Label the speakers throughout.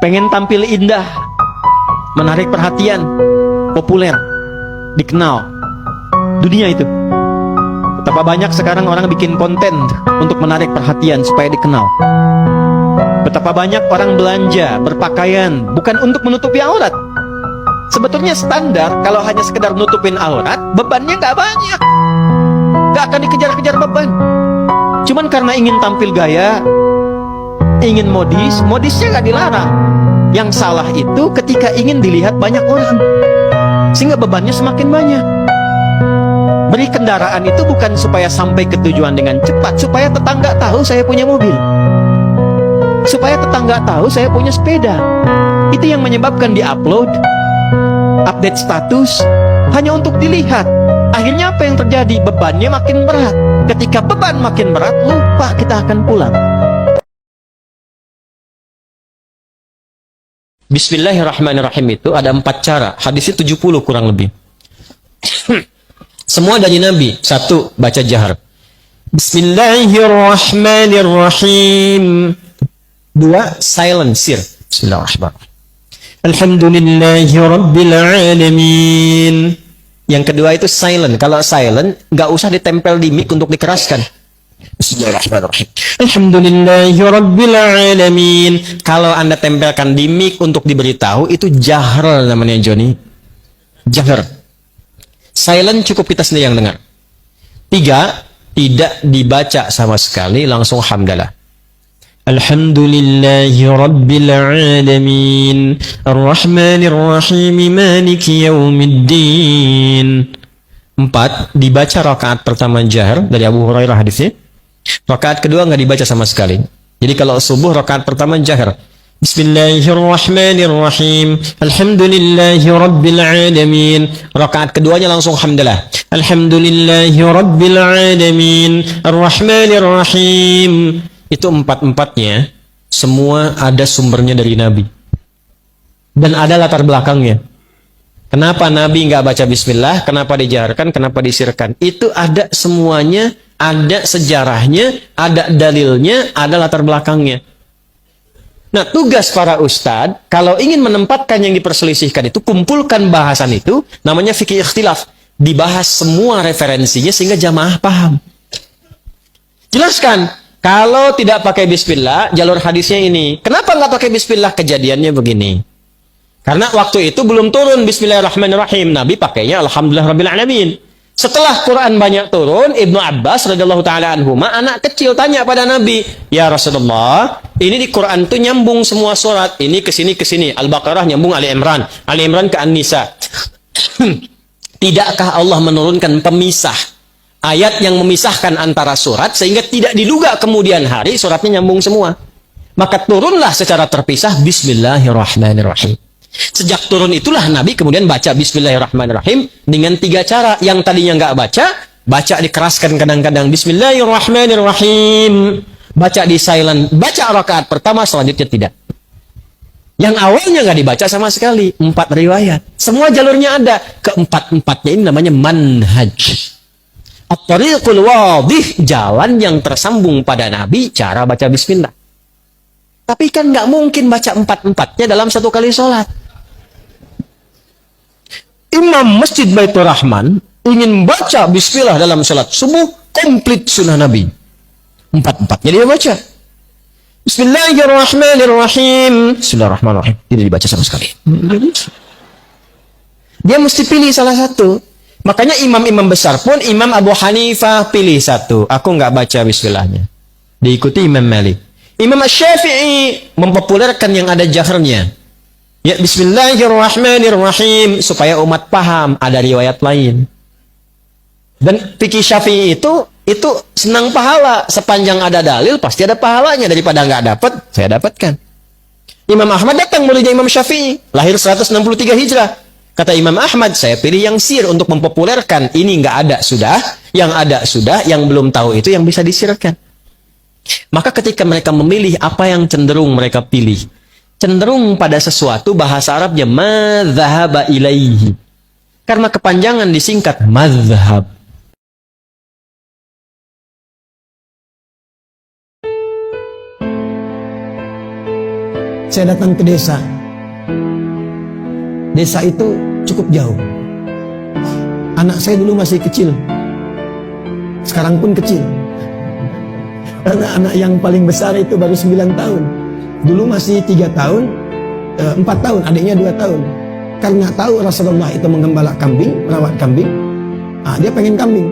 Speaker 1: pengen tampil indah, menarik perhatian, populer, dikenal. Dunia itu. Betapa banyak sekarang orang bikin konten untuk menarik perhatian supaya dikenal. Betapa banyak orang belanja, berpakaian bukan untuk menutupi aurat. Sebetulnya standar kalau hanya sekedar nutupin aurat, bebannya nggak banyak. Nggak akan dikejar-kejar beban. Cuman karena ingin tampil gaya, ingin modis, modisnya nggak dilarang. Yang salah itu ketika ingin dilihat banyak orang, sehingga bebannya semakin banyak. Beli kendaraan itu bukan supaya sampai ke tujuan dengan cepat, supaya tetangga tahu saya punya mobil, supaya tetangga tahu saya punya sepeda. Itu yang menyebabkan di-upload, update status, hanya untuk dilihat. Akhirnya apa yang terjadi? Bebannya makin berat. Ketika beban makin berat, lupa kita akan pulang. Bismillahirrahmanirrahim itu ada 4 cara. Hadisnya 70 kurang lebih. Semua dari Nabi. 1. Baca jahar. Bismillahirrahmanirrahim. 2. Silencir. Bismillahirrahmanirrahim. Alhamdulillahi Rabbil Alamin. Yang kedua itu silent. Kalau silent, nggak usah ditempel di mic untuk dikeraskan. Bismillahirrahmanirrahim. Alhamdulillahi Rabbil Alamin. Kalau Anda tempelkan di mic untuk diberitahu, itu jahar namanya, Joni. Jahar. Silent cukup kita sendiri yang dengar. 3. Tidak dibaca sama sekali, langsung hamdalah. Alhamdulillahi Rabbil Alamin. Ar-Rahmanir-Rahim. Maliki Yawmiddin. 4. Dibaca rakaat pertama jahar dari Abu Hurairah hadisnya. Rakaat kedua nggak dibaca sama sekali. Jadi kalau subuh rakaat pertama jahar. Bismillahirrahmanirrahim. Alhamdulillahi Rabbil Alamin. Rakaat keduanya langsung hamdalah. Alhamdulillahi Rabbil Alamin. Ar-Rahmanirrahim. Itu 4-4-nya semua ada sumbernya dari Nabi. Dan ada latar belakangnya. Kenapa Nabi nggak baca bismillah? Kenapa dijaharkan? Kenapa disirkan? Itu ada semuanya, ada sejarahnya, ada dalilnya, ada latar belakangnya. Nah, tugas para ustadz, kalau ingin menempatkan yang diperselisihkan itu, kumpulkan bahasan itu, namanya fikih ikhtilaf. Dibahas semua referensinya sehingga jamaah paham. Jelaskan, kalau tidak pakai bismillah, jalur hadisnya ini. Kenapa nggak pakai bismillah? Kejadiannya begini. Karena waktu itu belum turun Bismillahirrahmanirrahim. Nabi pakainya Alhamdulillah Rabbil Alamin. Setelah Quran banyak turun, Ibnu Abbas radhiyallahu taala anhuma, anak kecil tanya pada Nabi, "Ya Rasulullah, ini di Quran tuh nyambung semua surat. Ini ke sini ke sini. Al-Baqarah nyambung Ali Imran, Ali Imran ke An-Nisa. Tidakkah Allah menurunkan pemisah, ayat yang memisahkan antara surat sehingga tidak diduga kemudian hari suratnya nyambung semua? Maka turunlah secara terpisah Bismillahirrahmanirrahim." Sejak turun itulah Nabi kemudian baca Bismillahirrahmanirrahim dengan 3 cara. Yang tadinya nggak baca dikeraskan kadang-kadang Bismillahirrahmanirrahim. Baca di silent, baca rakaat pertama, selanjutnya tidak. Yang awalnya nggak dibaca sama sekali. 4 riwayat. Semua jalurnya ada. Keempat-empatnya ini namanya manhaj. At-tariqul wadih, jalan yang tersambung pada Nabi, cara baca bismillah. Tapi kan nggak mungkin baca 4-empatnya dalam satu kali sholat. Imam Masjid Baitur Rahman ingin baca bismillah dalam sholat subuh, komplit sunnah Nabi. 4-empatnya dia baca. Bismillahirrahmanirrahim. Bismillahirrahmanirrahim. Tidak dibaca sama sekali. Dia mesti pilih salah satu. Makanya imam-imam besar pun, Imam Abu Hanifah pilih satu. Aku nggak baca bismillahnya. Diikuti Imam Malik. Imam Syafi'i mempopulerkan yang ada jahrnya. Ya Bismillahirrahmanirrahim supaya umat paham, ada riwayat lain. Dan fikih Syafi'i itu senang pahala, sepanjang ada dalil pasti ada pahalanya, daripada nggak dapat, saya dapatkan. Imam Ahmad datang muridnya Imam Syafi'i, lahir 163 Hijrah. Kata Imam Ahmad, saya pilih yang sir untuk mempopulerkan. Ini nggak ada sudah, yang ada sudah, yang belum tahu itu yang bisa disirkan. Maka ketika mereka memilih, apa yang cenderung mereka pilih? Cenderung pada sesuatu, bahasa Arabnya madzhaba ilaihi. Karena kepanjangan disingkat madzhab.
Speaker 2: Saya datang ke desa. Desa itu cukup jauh. Anak saya dulu masih kecil. Sekarang pun kecil. Anak yang paling besar itu baru 9 tahun. Dulu masih 3 tahun, 4 tahun, adiknya 2 tahun. Karena tahu Rasulullah itu menggembala kambing, merawat kambing, dia pengen kambing.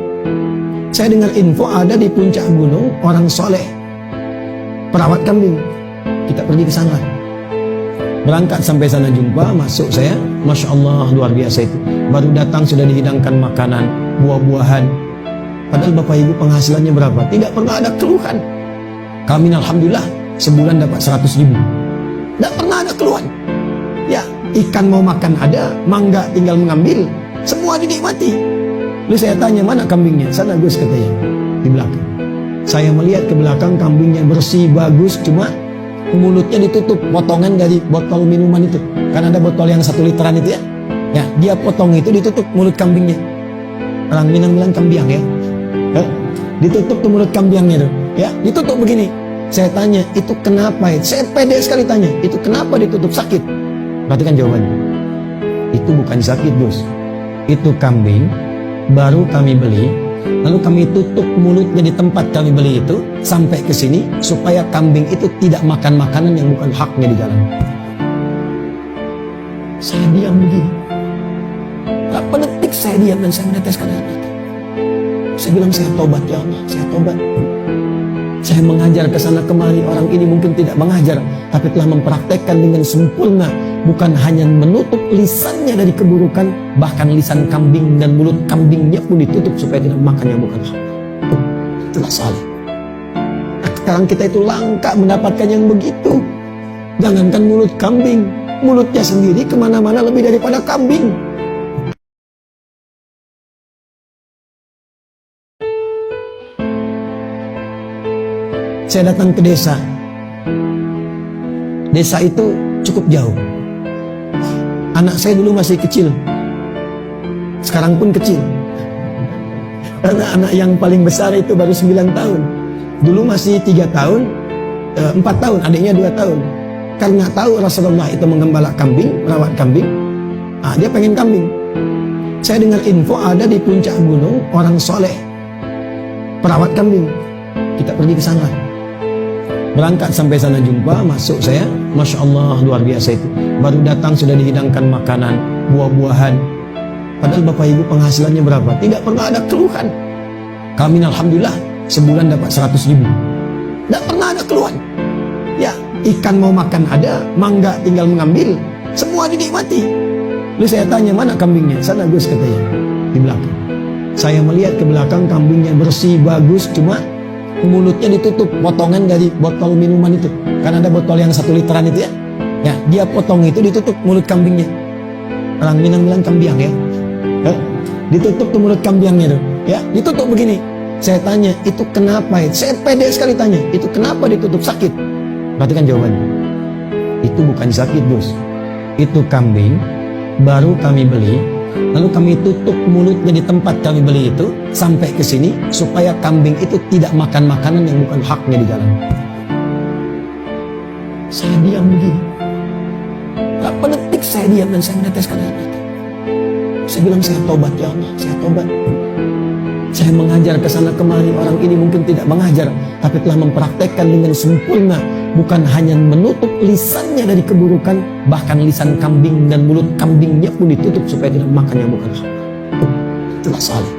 Speaker 2: Saya dengar info ada di puncak gunung orang soleh perawat kambing. Kita pergi ke sana. Berangkat sampai sana jumpa, masuk saya, Masya Allah luar biasa itu. Baru datang sudah dihidangkan makanan, buah-buahan. Padahal Bapak Ibu penghasilannya berapa? Tidak pernah ada keluhan. Kami alhamdulillah sebulan dapat 100 ribu. Tidak pernah ada keluhan. Ya, ikan mau makan ada, mangga tinggal mengambil, semua dinikmati. Lalu saya tanya, mana kambingnya? Sana Gus katanya, di belakang. Saya melihat ke belakang, kambingnya bersih, bagus, cuma mulutnya ditutup, potongan dari botol minuman itu. Kan ada botol yang 1 literan itu ya. Ya, dia potong itu, ditutup mulut kambingnya. Orang Minang bilang kambiang ya. Ditutup tuh mulut kambingnya tuh. Ya, ditutup begini. Saya tanya, itu kenapa? Saya pede sekali tanya, itu kenapa ditutup? Sakit? Perhatikan jawabannya. Itu bukan sakit, Gus. Itu kambing baru kami beli, lalu kami tutup mulutnya di tempat kami beli itu sampai ke sini supaya kambing itu tidak makan makanan yang bukan haknya di jalan. Saya diam begini. Berapa detik saya diam dan saya meneteskan air mata. Saya bilang, saya tobat ya Allah, saya tobat. Saya mengajar ke sana kemari, orang ini mungkin tidak mengajar, tapi telah mempraktekkan dengan sempurna. Bukan hanya menutup lisannya dari keburukan, bahkan lisan kambing dan mulut kambingnya pun ditutup supaya tidak makan yang bukan hak. Itulah saleh. Sekarang kita itu langka mendapatkan yang begitu. Jangankan mulut kambing, mulutnya sendiri kemana-mana lebih daripada kambing. Saya datang ke desa. Desa itu cukup jauh. Anak saya dulu masih kecil. Sekarang pun kecil. Anak yang paling besar itu baru 9 tahun. Dulu masih 3 tahun, 4 tahun, adiknya 2 tahun. Karena tahu Rasulullah itu menggembala kambing, merawat kambing, dia pengen kambing. Saya dengar info ada di puncak gunung orang soleh perawat kambing. Kita pergi ke sana. Berangkat sampai sana jumpa, masuk saya, Masya Allah luar biasa itu. Baru datang sudah dihidangkan makanan, buah-buahan. Padahal Bapak Ibu penghasilannya berapa? Tidak pernah ada keluhan. Kami alhamdulillah sebulan dapat 100 ribu. Tidak pernah ada keluhan. Ya, ikan mau makan ada, mangga tinggal mengambil, semua dinikmati. Lalu saya tanya, mana kambingnya? Sana Gus katanya, di belakang. Saya melihat ke belakang, kambingnya bersih, bagus, cuma mulutnya ditutup, potongan dari botol minuman itu. Kan ada botol yang 1 literan itu ya. Ya, dia potong itu, ditutup mulut kambingnya. Orang Minang bilang kambiang ya. Ditutup tuh mulut kambingnya tuh. Ya, ditutup begini. Saya tanya, itu kenapa? Saya pede sekali tanya, itu kenapa ditutup? Sakit? Perhatikan jawabannya. Itu bukan sakit, Gus. Itu kambing baru kami beli, lalu kami tutup mulutnya di tempat kami beli itu sampai ke sini supaya kambing itu tidak makan makanan yang bukan haknya di jalan. Saya diam begini. Berapa detik saya diam dan saya meneteskan air mata. Saya bilang, saya tobat ya Allah, saya tobat. Saya mengajar ke sana kemari, orang ini mungkin tidak mengajar, tapi telah mempraktekkan dengan sempurna. Bukan hanya menutup lisannya dari keburukan, bahkan lisan kambing dan mulut kambingnya pun ditutup supaya tidak makan yang bukan hak. Itulah saleh.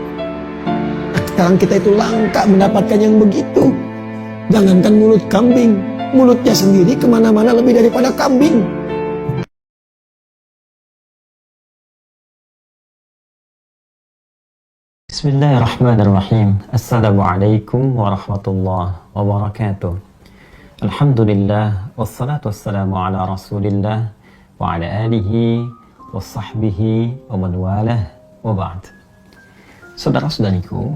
Speaker 2: Sekarang kita itu langka mendapatkan yang begitu. Jangankan mulut kambing, mulutnya sendiri kemana-mana lebih daripada kambing.
Speaker 3: Bismillahirrahmanirrahim. Assalamualaikum warahmatullahi wabarakatuh. Alhamdulillah, wassalatu wassalamu ala rasulillah wa ala alihi wa sahbihi wa man walah wa ba'd. Saudara-saudariku,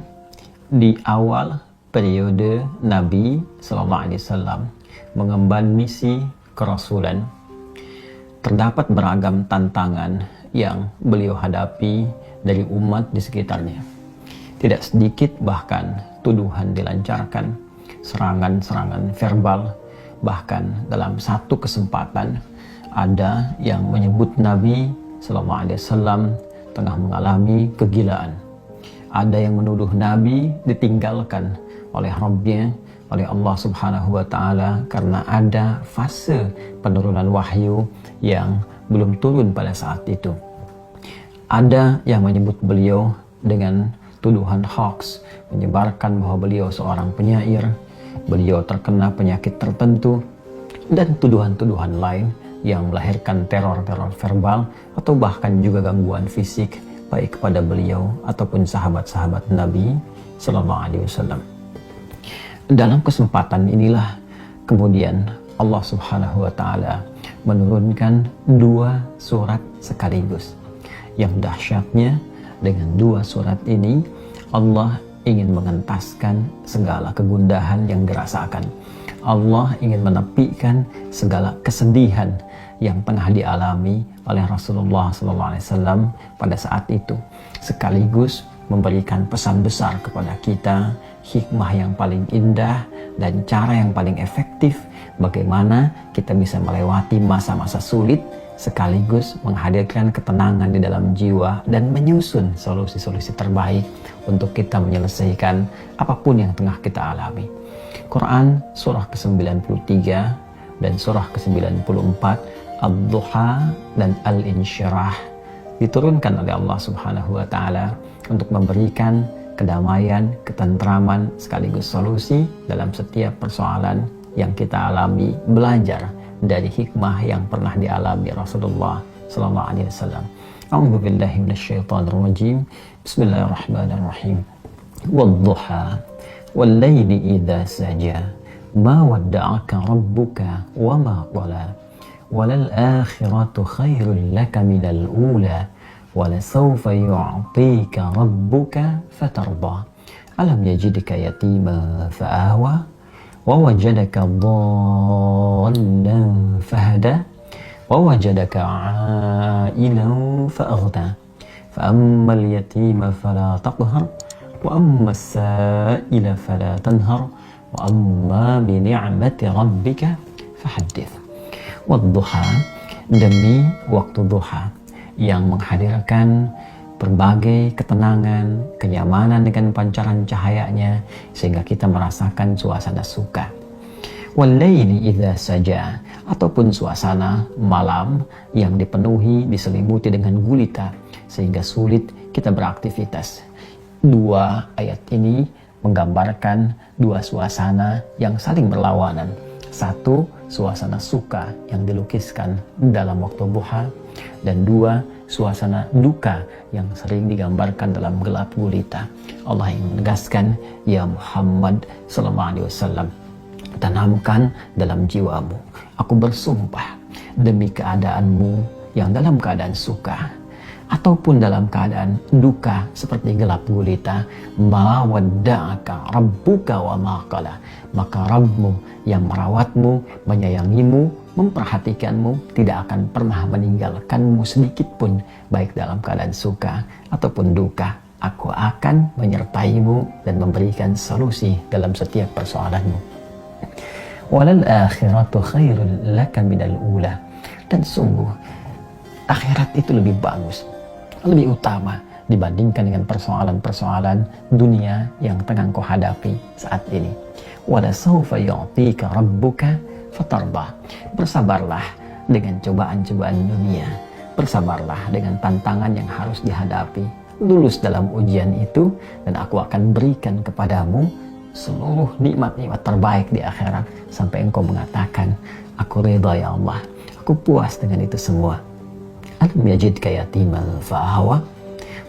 Speaker 3: di awal periode Nabi SAW mengemban misi kerasulan, terdapat beragam tantangan yang beliau hadapi dari umat di sekitarnya. Tidak sedikit bahkan tuduhan dilancarkan, serangan-serangan verbal, Bahkan dalam satu kesempatan ada yang menyebut Nabi Sallallahu Alaihi Wasallam tengah mengalami kegilaan. Ada yang menuduh Nabi ditinggalkan oleh Rabbnya, oleh Allah Subhanahu wa Ta'ala, karena ada fase penurunan wahyu yang belum turun pada saat itu. Ada yang menyebut beliau dengan tuduhan hoax, menyebarkan bahwa beliau seorang penyair, beliau terkena penyakit tertentu, dan tuduhan-tuduhan lain yang melahirkan teror-teror verbal atau bahkan juga gangguan fisik baik kepada beliau ataupun sahabat-sahabat Nabi Sallallahu Alaihi Wasallam. Dalam kesempatan inilah kemudian Allah Subhanahu wa Ta'ala menurunkan 2 surat sekaligus. Yang dahsyatnya, dengan 2 surat ini Allah ingin mengentaskan segala kegundahan yang dirasakan. Allah ingin menepikan segala kesedihan yang tengah dialami oleh Rasulullah SAW pada saat itu, sekaligus memberikan pesan besar kepada kita, hikmah yang paling indah dan cara yang paling efektif bagaimana kita bisa melewati masa-masa sulit sekaligus menghadirkan ketenangan di dalam jiwa dan menyusun solusi-solusi terbaik untuk kita menyelesaikan apapun yang tengah kita alami. Quran surah ke-93 dan surah ke-94, Ad-Duha dan Al-Insyirah diturunkan oleh Allah Subhanahu wa Ta'ala untuk memberikan kedamaian, ketentraman sekaligus solusi dalam setiap persoalan yang kita alami, belajar dari hikmah yang pernah dialami Rasulullah sallallahu alaihi wasallam. A'udzu billahi minasyaitonir rajim. Bismillahirrahmanirrahim. Wad-duha wal-laili idza saja ma wadda'aka rabbuka wa ma qala walal akhiratu khairul laka minal ula walasawfa yu'tika rabbuka fatarda alam yajidka yatima fa'awa wa wajadaka dhallan fahada wa wajadaka 'ailan fa'aghna fa ammal yatima fala taqhar wa ammas sa'ila fala tanhar wa amma bi ni'mati rabbika fahaddits. Wadduha, demi waktu duha yang menghadirkan berbagai ketenangan, kenyamanan dengan pancaran cahayanya sehingga kita merasakan suasana suka. Wal-laili idza saja, ataupun suasana malam yang dipenuhi, diselimuti dengan gulita sehingga sulit kita beraktivitas. 2 ayat ini menggambarkan 2 suasana yang saling berlawanan. 1, suasana suka yang dilukiskan dalam waktu duha, dan 2, suasana duka yang sering digambarkan dalam gelap gulita. Allah yang menegaskan, ya Muhammad sallallahu alaihi wasallam, tanamkan dalam jiwamu, aku bersumpah demi keadaanmu yang dalam keadaan suka ataupun dalam keadaan duka seperti gelap gulita, ma wadda'aka rabbuka wa ma qala, maka Rabbmu yang merawatmu, menyayangimu, memperhatikanmu tidak akan pernah meninggalkanmu sedikit pun, baik dalam keadaan suka ataupun duka. Aku akan menyertaimu dan memberikan solusi dalam setiap persoalanmu. Walal akhiratu khairul laka minal ula, dan sungguh akhirat itu lebih bagus, lebih utama dibandingkan dengan persoalan-persoalan dunia yang tengah kau hadapi saat ini. Wala sawfa yu'tika rabbuka fatarda, bersabarlah dengan cobaan-cobaan dunia, bersabarlah dengan tantangan yang harus dihadapi, lulus dalam ujian itu dan aku akan berikan kepadamu seluruh nikmat-nikmat terbaik di akhirat sampai engkau mengatakan, aku ridha ya Allah, aku puas dengan itu semua. Alam yajidka yatiman fa'awa,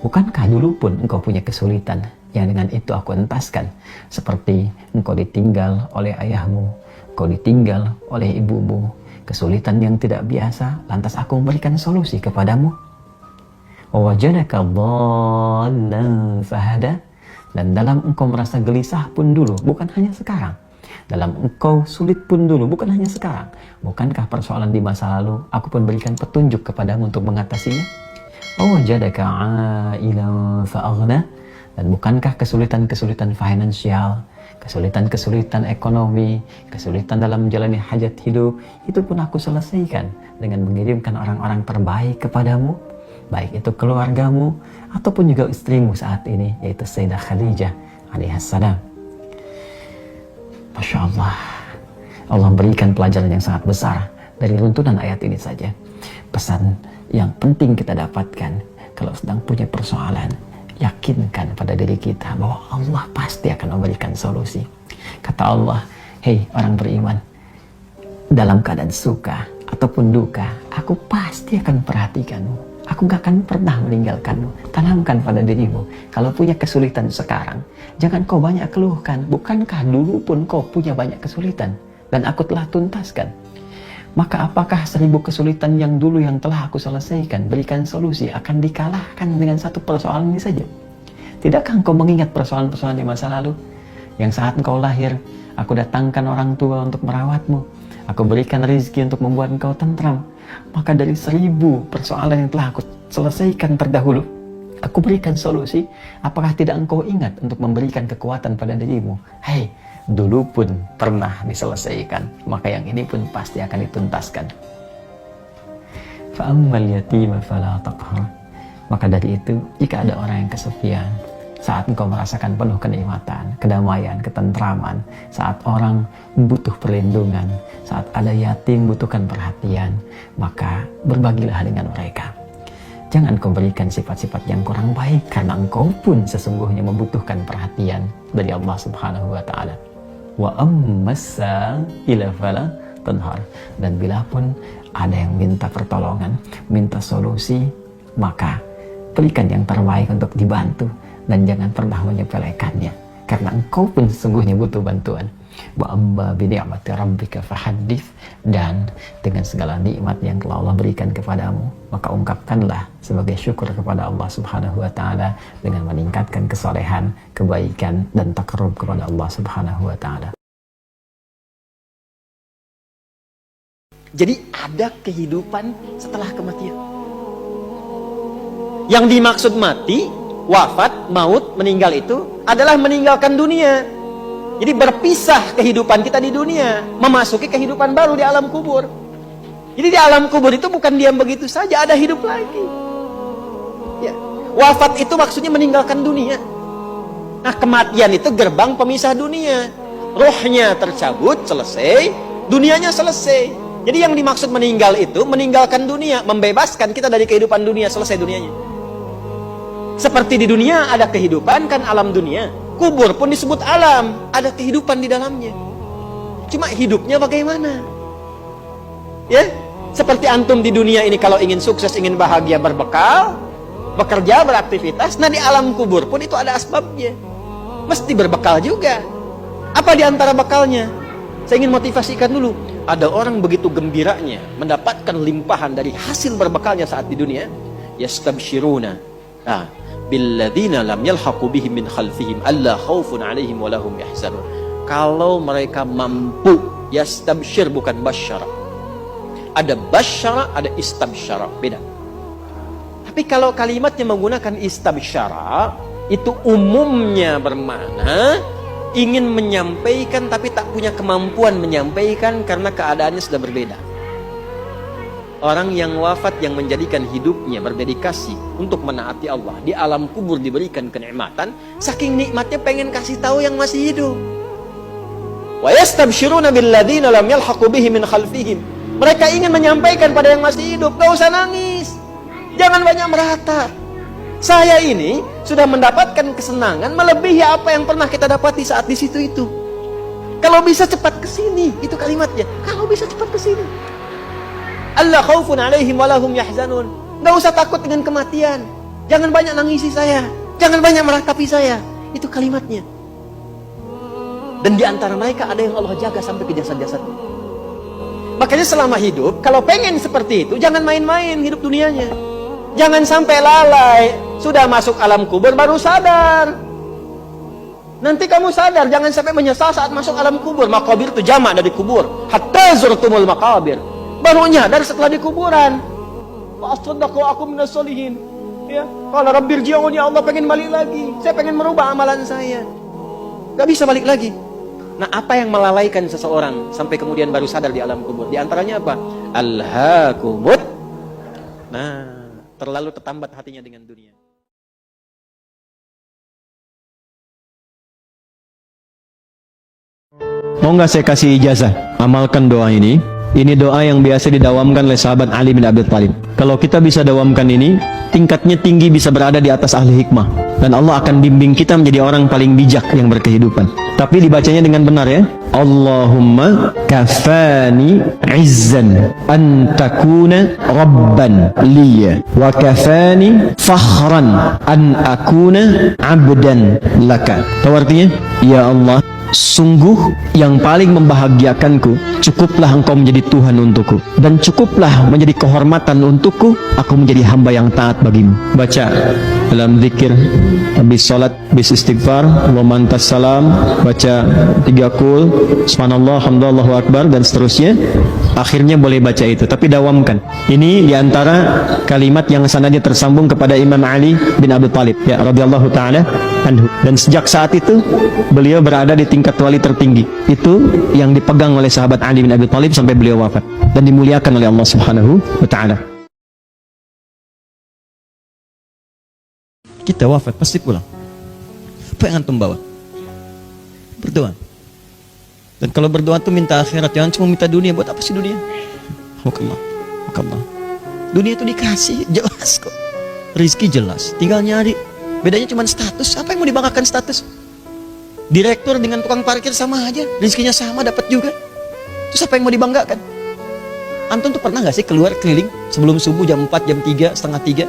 Speaker 3: bukankah dulu pun engkau punya kesulitan yang dengan itu aku entaskan, seperti engkau ditinggal oleh ayahmu, engkau ditinggal oleh ibumu, kesulitan yang tidak biasa, lantas aku memberikan solusi kepadamu. Wa wajadaka dhallan fahada, dan dalam engkau merasa gelisah pun dulu, bukan hanya sekarang. Dalam engkau sulit pun dulu, bukan hanya sekarang. Bukankah persoalan di masa lalu aku pun berikan petunjuk kepadamu untuk mengatasinya? Wa wajadaka 'ailan fa'aghna, dan bukankah kesulitan-kesulitan finansial, kesulitan-kesulitan ekonomi, kesulitan dalam menjalani hajat hidup, itu pun aku selesaikan dengan mengirimkan orang-orang terbaik kepadamu, baik itu keluargamu ataupun juga istrimu saat ini, yaitu Sayyidah Khadijah alaihissalam. Masya Allah, Allah berikan pelajaran yang sangat besar dari runtunan ayat ini saja. Pesan yang penting kita dapatkan kalau sedang punya persoalan, yakinkan pada diri kita bahwa Allah pasti akan memberikan solusi. Kata Allah, hei orang beriman, dalam keadaan suka ataupun duka, aku pasti akan perhatikanmu. Aku gak akan pernah meninggalkanmu. Tanamkan pada dirimu, kalau punya kesulitan sekarang, jangan kau banyak keluhkan. Bukankah dulu pun kau punya banyak kesulitan dan aku telah tuntaskan? Maka apakah 1000 kesulitan yang dulu yang telah aku selesaikan, berikan solusi, akan dikalahkan dengan satu persoalan ini saja? Tidakkah engkau mengingat persoalan-persoalan di masa lalu? Yang saat engkau lahir, aku datangkan orang tua untuk merawatmu. Aku berikan rezeki untuk membuat engkau tentram. Maka dari 1000 persoalan yang telah aku selesaikan terdahulu, aku berikan solusi. Apakah tidak engkau ingat untuk memberikan kekuatan pada dirimu? Hei, dulu pun pernah diselesaikan, maka yang ini pun pasti akan dituntaskan. Fa'ammal yatima fala taqhar. Maka dari itu, jika ada orang yang kesepian, saat engkau merasakan penuh kenikmatan, kedamaian, ketentraman, saat orang butuh perlindungan, saat ada yatim butuhkan perhatian, maka berbagilah dengan mereka. Jangan kau berikan sifat-sifat yang kurang baik, karena engkau pun sesungguhnya membutuhkan perhatian dari Allah Subhanahu wa Ta'ala. Wa ammasa ila fala tanhar. Dan bila pun ada yang minta pertolongan, minta solusi, maka berikan yang terbaik untuk dibantu dan jangan pernah menyepelekannya, karena engkau pun sesungguhnya butuh bantuan. Wa amma bi ni'mati rabbika fahaddits. Dan dengan segala nikmat yang telah Allah berikan kepadamu, maka ungkapkanlah sebagai syukur kepada Allah Subhanahu wa Ta'ala dengan meningkatkan kesolehan, kebaikan dan takarrub kepada Allah Subhanahu wa Ta'ala.
Speaker 1: Jadi ada kehidupan setelah kematian. Yang dimaksud mati, wafat, maut, meninggal itu adalah meninggalkan dunia. Jadi berpisah kehidupan kita di dunia, memasuki kehidupan baru di alam kubur. Jadi di alam kubur itu bukan diam begitu saja, ada hidup lagi. Ya. Wafat itu maksudnya meninggalkan dunia. Nah, kematian itu gerbang pemisah dunia. Rohnya tercabut, selesai, dunianya selesai. Jadi yang dimaksud meninggal itu meninggalkan dunia, membebaskan kita dari kehidupan dunia, selesai dunianya. Seperti di dunia ada kehidupan, kan alam dunia. Kubur pun disebut alam, ada kehidupan di dalamnya. Cuma hidupnya bagaimana? Ya, seperti antum di dunia ini kalau ingin sukses, ingin bahagia, berbekal, bekerja, beraktivitas. Nah, di alam kubur pun itu ada asbabnya. Mesti berbekal juga. Apa di antara bekalnya? Saya ingin motivasikan dulu. Ada orang begitu gembiranya mendapatkan limpahan dari hasil berbekalnya saat di dunia. Yastabshiruna billadzina lam yalhaqu bihim min khalfihim alla khaufun 'alaihim wa lahum yahzanun. Kalau mereka mampu, yastabshir bukan basyara. Ada basyara, ada istabsyara, beda. Tapi kalau kalimatnya menggunakan istabsyara, itu umumnya bermakna ingin menyampaikan tapi tak punya kemampuan menyampaikan karena keadaannya sudah berbeda. Orang yang wafat yang menjadikan hidupnya berdedikasi untuk menaati Allah, di alam kubur diberikan kenikmatan, saking nikmatnya pengen kasih tahu yang masih hidup. Wa yastabshiruna billadzina lam yalhaqu bihim min khalfihim. Mereka ingin menyampaikan pada yang masih hidup, gak usah nangis, jangan banyak meratap. Saya ini sudah mendapatkan kesenangan melebihi apa yang pernah kita dapati saat di situ itu. Kalau bisa cepat ke sini, itu kalimatnya. Kalau bisa cepat ke sini. Allah khaufun 'alaihim wa lahum yahzanun. Enggak usah takut dengan kematian. Jangan banyak nangisi saya. Jangan banyak meratapi saya. Itu kalimatnya. Dan di antara mereka ada yang Allah jaga sampai ke jasad-jasadnya. Makanya selama hidup, kalau pengen seperti itu, jangan main-main hidup dunianya. Jangan sampai lalai, sudah masuk alam kubur baru sadar. Nanti kamu sadar, jangan sampai menyesal saat masuk alam kubur. Makabir itu jamak dari kubur. Hatta zurtumul makabir. Baru nyadar setelah di kuburan. Wa asaddaqa aku minas solihin. Ya, qala rabbirji'un, ya Allah pengen balik lagi. Saya pengen merubah amalan saya. Gak bisa balik lagi. Nah, apa yang melalaikan seseorang sampai kemudian baru sadar di alam kubur? Di antaranya apa? Alhaakumut. Nah, terlalu tertambat hatinya dengan dunia. Mau nggak saya kasih ijazah? Amalkan doa ini. Ini doa yang biasa didawamkan oleh sahabat Ali bin Abi Thalib. Kalau kita bisa dawamkan ini, tingkatnya tinggi, bisa berada di atas ahli hikmah. Dan Allah akan bimbing kita menjadi orang paling bijak yang berkehidupan. Tapi dibacanya dengan benar ya. Allahumma kafani izzan an takuna rabban liya wa kafani fakhran an akuna abdan laka. Tahu artinya? Ya Allah, sungguh yang paling membahagiakanku, cukuplah engkau menjadi Tuhan untukku, dan cukuplah menjadi kehormatan untukku, aku menjadi hamba yang taat bagimu. Baca dalam zikir, habis salat, habis istighfar, Allahumma antas salam, baca 3 qul, subhanallah, alhamdulillah, Allahu akbar, dan seterusnya. Akhirnya boleh baca itu, tapi dawamkan. Ini diantara kalimat yang sanadnya tersambung kepada Imam Ali bin Abi Thalib, ya radhiyallahu taala anhu. Dan sejak saat itu beliau berada di tingkat wali tertinggi. Itu yang dipegang oleh sahabat Ali bin Abi Thalib sampai beliau wafat dan dimuliakan oleh Allah Subhanahu wa taala. Kita wafat pasti pulang. Apa yang antum bawa? Berdoa. Dan kalau berdoa tuh minta akhirat, jangan cuma minta dunia. Buat apa sih dunia? Hukumlah. Dunia itu dikasih, jelas kok. Rizki jelas, tinggal nyari. Bedanya cuma status. Apa yang mau dibanggakan status? Direktur dengan tukang parkir sama aja, rizkinya sama, dapat juga. Terus apa yang mau dibanggakan? Antum tuh pernah gak sih keluar keliling sebelum subuh jam 4, jam 3, setengah 3?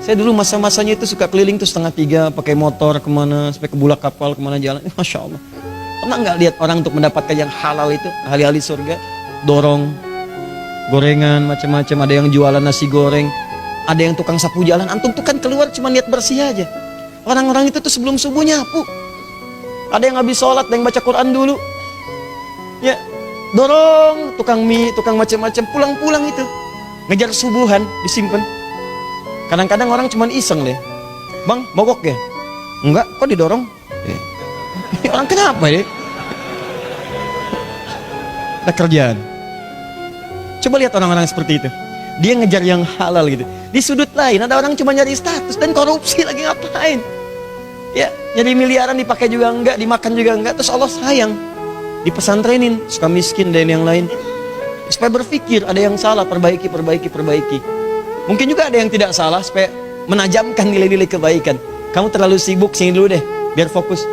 Speaker 1: Saya dulu masa-masanya itu suka keliling tuh setengah 3, pakai motor kemana, sampai ke bulak kapal, kemana jalan. Masya Allah. Pernah nggak lihat orang untuk mendapatkan yang halal itu, ahli-ahli surga, dorong gorengan macam-macam, ada yang jualan nasi goreng, ada yang tukang sapu jalan. Antum tuh kan keluar cuma niat bersih aja. Orang-orang itu tuh sebelum subuh nyapu. Ada yang habis sholat, ada yang baca Quran dulu. Ya, dorong tukang mie, tukang macam-macam, pulang-pulang itu ngejar subuhan, disimpan. Kadang-kadang orang cuma iseng deh. Bang, mogok ya? Enggak, kok didorong? Ini orang kenapa ya? Ada kerjaan. Coba lihat orang-orang seperti itu. Dia ngejar yang halal gitu. Di sudut lain ada orang cuma nyari status dan korupsi lagi ngapain? Ya, nyari miliaran dipakai juga enggak, dimakan juga enggak. Terus Allah sayang, dipesantrenin, suka miskin dan yang lain. Supaya berpikir ada yang salah, perbaiki. Mungkin juga ada yang tidak salah, supaya menajamkan nilai-nilai kebaikan. Kamu terlalu sibuk, sini dulu deh, biar fokus.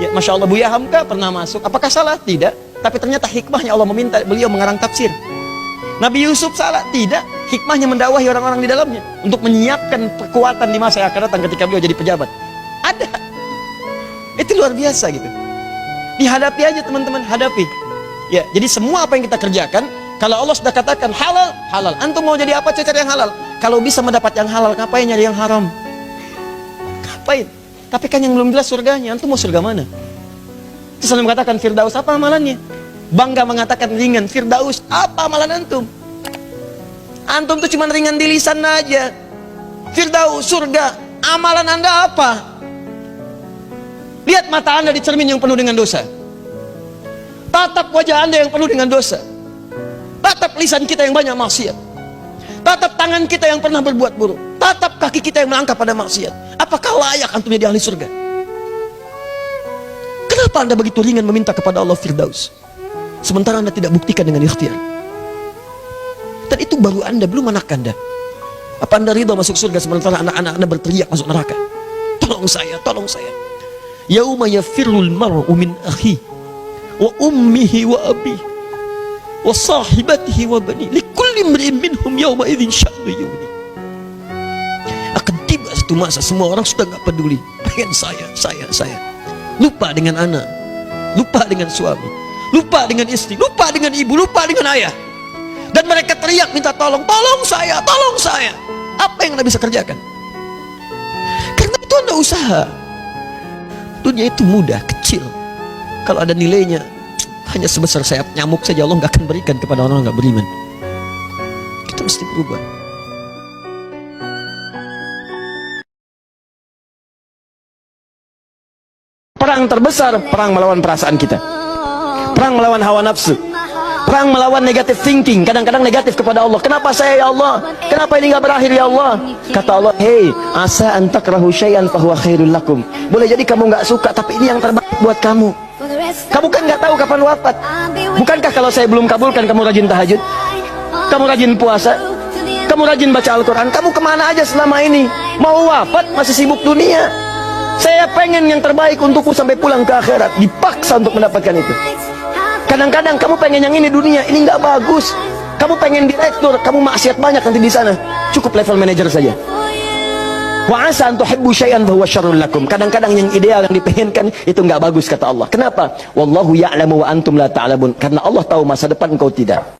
Speaker 1: Ya, Masya Allah, Buya Hamka pernah masuk. Apakah salah? Tidak. Tapi ternyata hikmahnya Allah meminta beliau mengarang tafsir. Nabi Yusuf salah? Tidak. Hikmahnya mendakwahi orang-orang di dalamnya untuk menyiapkan kekuatan di masa yang akan datang ketika beliau jadi pejabat. Ada. Itu luar biasa gitu. Dihadapi aja teman-teman, hadapi. Ya, jadi semua apa yang kita kerjakan, kalau Allah sudah katakan halal, halal. Antum mau jadi apa? Cari yang halal. Kalau bisa mendapat yang halal, ngapain nyari yang haram? Ngapain? Tapi kan yang belum jelas surganya. Antum mau surga mana? Terus Anda mengatakan Firdaus, apa amalannya? Bangga mengatakan ringan. Firdaus, apa amalan antum? Antum tuh cuma ringan di lisan aja. Firdaus, surga, amalan Anda apa? Lihat mata Anda di cermin yang penuh dengan dosa. Tatap wajah Anda yang penuh dengan dosa. Tatap lisan kita yang banyak maksiat. Tatap tangan kita yang pernah berbuat buruk. Tatap kaki kita yang melangkah pada maksiat. Apakah layak antum jadi ahli surga? Kenapa Anda begitu ringan meminta kepada Allah Firdaus, sementara Anda tidak buktikan dengan ikhtiar? Dan itu baru Anda, belum anak Anda. Apa Anda ridha masuk surga sementara anak-anak Anda berteriak masuk neraka? Tolong saya, tolong saya. Yauma yafirrul mar'u min akhi wa ummihi wa abihi wa sahibatihi wa bani likulli imri'in minhum yawma idzin sya'nu yughni. Akan tiba satu masa semua orang sudah gak peduli, pengen saya. Lupa dengan anak, lupa dengan suami, lupa dengan istri, lupa dengan ibu, lupa dengan ayah. Dan mereka teriak minta tolong, tolong saya, tolong saya. Apa yang Anda bisa kerjakan? Karena itu Anda usaha. Dunia itu mudah, kecil. Kalau ada nilainya hanya sebesar sayap nyamuk saja, Allah gak akan berikan kepada orang yang gak beriman. Kita mesti berubah. Perang yang terbesar perang melawan perasaan kita. Perang melawan hawa nafsu. Perang melawan negative thinking. Kadang-kadang negatif kepada Allah. Kenapa saya ya Allah? Kenapa ini nggak berakhir ya Allah? Kata Allah, hei, asa an takrahu syai'an fahuwa khairul lakum. Boleh jadi kamu nggak suka, tapi ini yang terbaik buat kamu. Kamu kan nggak tahu kapan wafat. Bukankah kalau saya belum kabulkan kamu rajin tahajud? Kamu rajin puasa? Kamu rajin baca Al-Quran? Kamu kemana aja selama ini? Mau wafat masih sibuk dunia. Saya pengen yang terbaik untukku sampai pulang ke akhirat. Dipaksa untuk mendapatkan itu. Kadang-kadang kamu pengen yang ini dunia, ini nggak bagus. Kamu pengen direktur, kamu maksiat banyak nanti di sana. Cukup level manager saja. Wa asa an tuhibbu syai'an fahuwa syarrul lakum. Kadang-kadang yang ideal yang dipengenkan itu nggak bagus kata Allah. Kenapa? Wallahu ya'lamu wa antum la ta'lamun. Karena Allah tahu masa depan engkau tidak.